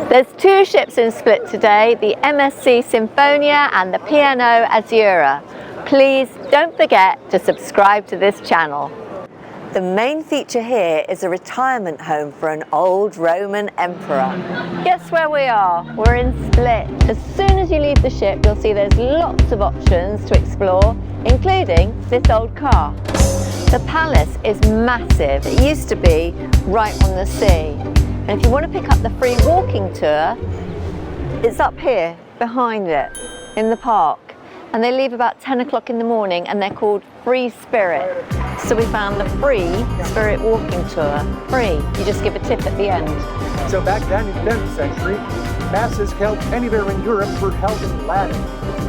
There's two ships in Split today, the MSC Symphonia and the P&O Azura. Please don't forget to subscribe to this channel. The main feature here is a retirement home for an old Roman emperor. Guess where we are? We're in Split. As soon as you leave the ship, you'll see there's lots of options to explore, including this old car. The palace is massive. It used to be right on the sea. And if you want to pick up the free walking tour, it's up here, behind it, in the park. And they leave about 10 o'clock in the morning and they're called Free Spirit. So we found the Free Spirit walking tour. Free, you just give a tip at the end. So back then in the 10th century, masses held anywhere in Europe were held in Latin.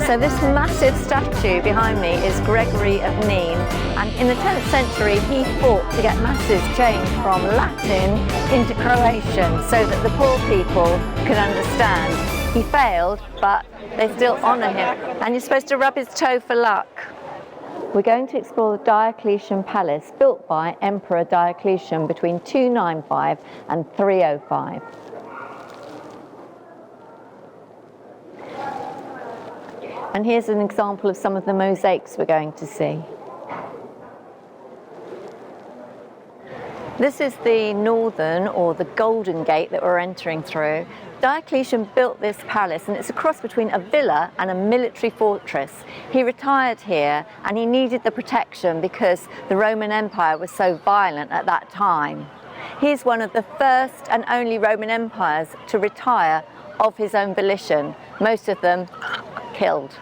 So this massive statue behind me is Gregory of Ninski, and in the 10th century he fought to get masses changed from Latin into Croatian so that the poor people could understand. He failed, but they still honour him, and you're supposed to rub his toe for luck. We're going to explore the Diocletian Palace, built by Emperor Diocletian between 295 and 305. And here's an example of some of the mosaics we're going to see. This is the northern, or the Golden Gate, that we're entering through. Diocletian built this palace, and it's a cross between a villa and a military fortress. He retired here and he needed the protection because the Roman Empire was so violent at that time. He's one of the first and only Roman empires to retire of his own volition, most of them killed.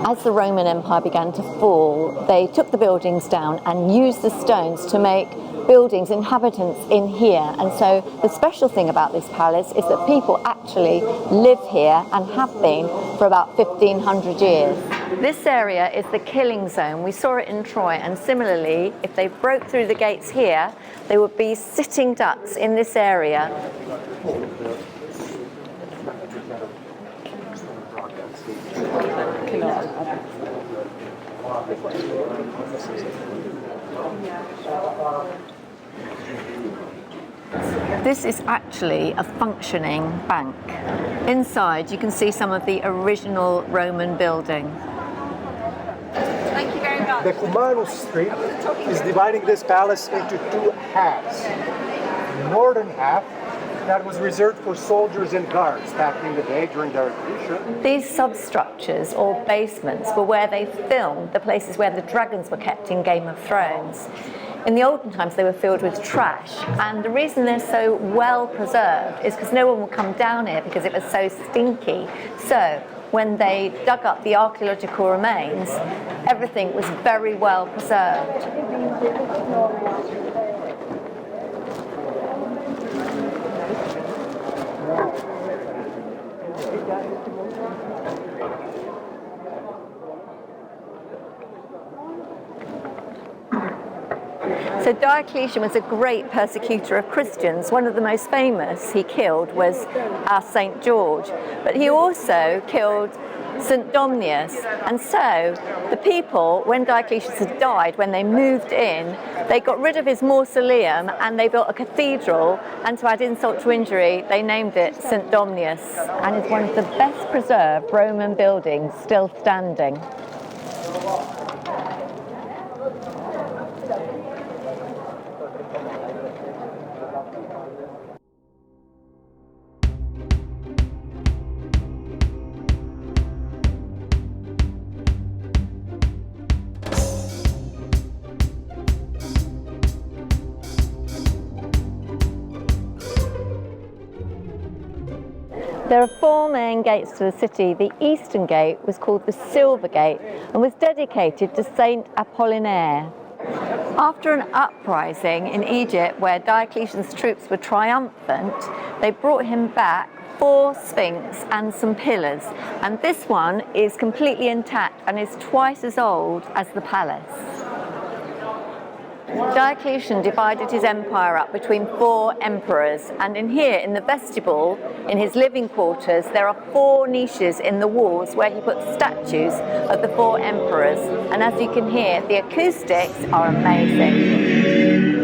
As the Roman Empire began to fall, they took the buildings down and used the stones to make buildings, inhabitants in here. And so the special thing about this palace is that people actually live here and have been for about 1500 years. This area is the killing zone. We saw it in Troy, and similarly, if they broke through the gates here, they would be sitting ducks in this area. This is actually a functioning bank. Inside you can see some of the original Roman building. Thank you very much. The Cumanus Street is dividing this palace into two halves. The northern half, that was reserved for soldiers and guards back in the day during Diocletian. These substructures, or basements, were where they filmed the places where the dragons were kept in Game of Thrones. In the olden times they were filled with trash, and the reason they're so well preserved is because no one would come down here because it was so stinky. So when they dug up the archaeological remains, everything was very well preserved. So Diocletian was a great persecutor of Christians. One of the most famous he killed was our St. George, but he also killed St. Domnius. And so the people, when Diocletian had died, when they moved in, they got rid of his mausoleum and they built a cathedral, and to add insult to injury, they named it St. Domnius, and it's one of the best preserved Roman buildings still standing. There are four main gates to the city. The eastern gate was called the Silver Gate and was dedicated to Saint Apollinaire. After an uprising in Egypt where Diocletian's troops were triumphant, they brought him back 4 Sphinx and some pillars, and this one is completely intact and is twice as old as the palace. Diocletian divided his empire up between 4 emperors, and in here, in the vestibule, in his living quarters, there are 4 niches in the walls where he put statues of the 4 emperors, and as you can hear, the acoustics are amazing.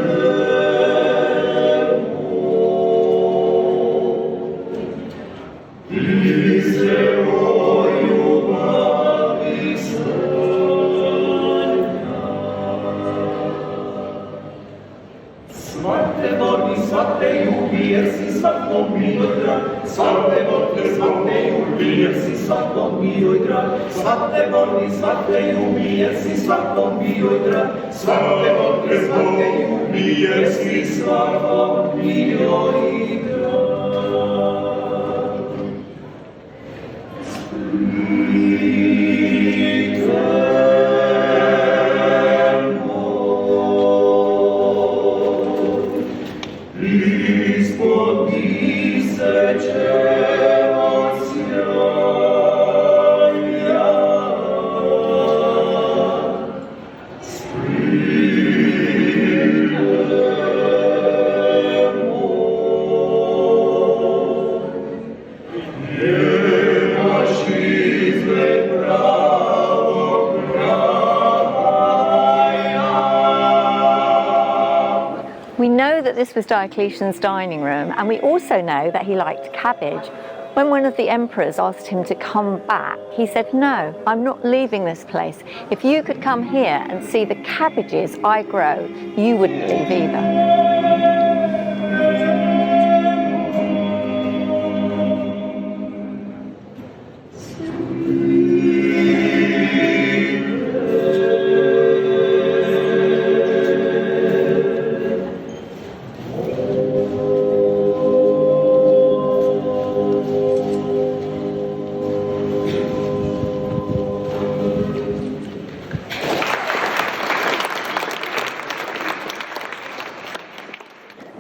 We know that this was Diocletian's dining room, and we also know that he liked cabbage. When one of the emperors asked him to come back, he said, "No, I'm not leaving this place. If you could come here and see the cabbages I grow, you wouldn't leave either."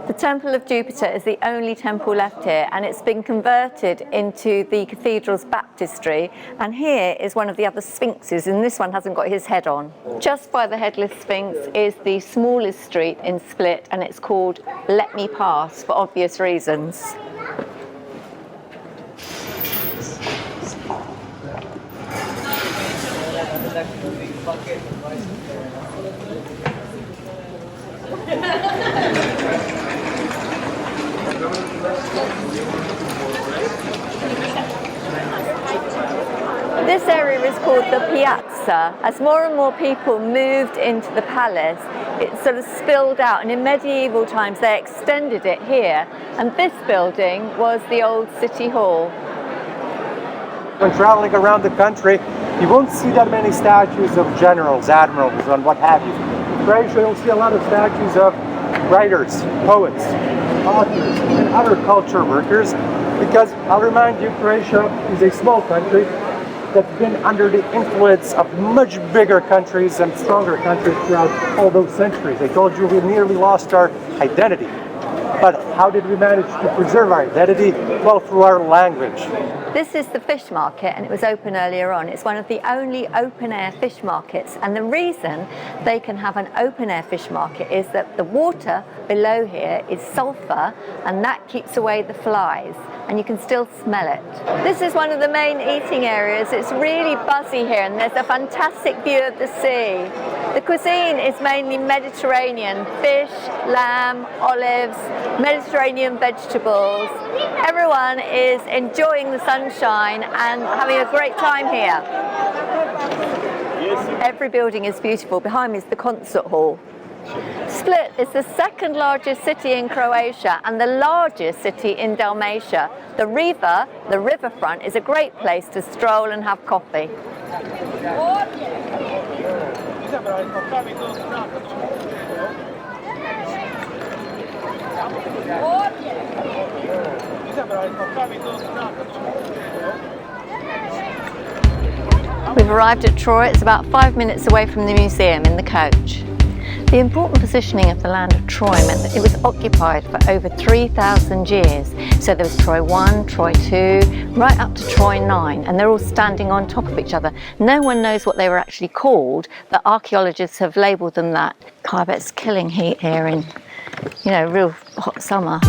The Temple of Jupiter is the only temple left here, and it's been converted into the cathedral's baptistry, and here is one of the other sphinxes, and this one hasn't got his head on. Just by the headless sphinx is the smallest street in Split, and it's called Let Me Pass for obvious reasons. This area is called the Piazza. As more and more people moved into the palace, it sort of spilled out, and in medieval times they extended it here, and this building was the old city hall. When traveling around the country, you won't see that many statues of generals, admirals, and what have you. In Croatia, you'll see a lot of statues of writers, poets, authors, and other culture workers, because I'll remind you, Croatia is a small country that's been under the influence of much bigger countries and stronger countries throughout all those centuries. I told you we nearly lost our identity. But how did we manage to preserve our identity? Well, through our language. This is the fish market, and it was open earlier on. It's one of the only open-air fish markets, and the reason they can have an open-air fish market is that the water below here is sulfur, and that keeps away the flies, and you can still smell it. This is one of the main eating areas. It's really buzzy here, and there's a fantastic view of the sea. The cuisine is mainly Mediterranean: fish, lamb, olives, Mediterranean vegetables. Everyone is enjoying the sunshine and having a great time here. Every building is beautiful. Behind me is the concert hall. Split is the second largest city in Croatia and the largest city in Dalmatia. The Riva, the riverfront, is a great place to stroll and have coffee. We've arrived at Troy. It's about 5 minutes away from the museum in the coach. The important positioning of the land of Troy meant that it was occupied for over 3,000 years. So there was Troy 1, Troy 2, right up to Troy 9, and they're all standing on top of each other. No one knows what they were actually called, but archaeologists have labelled them that. God, I bet it's killing heat here in, real hot summer.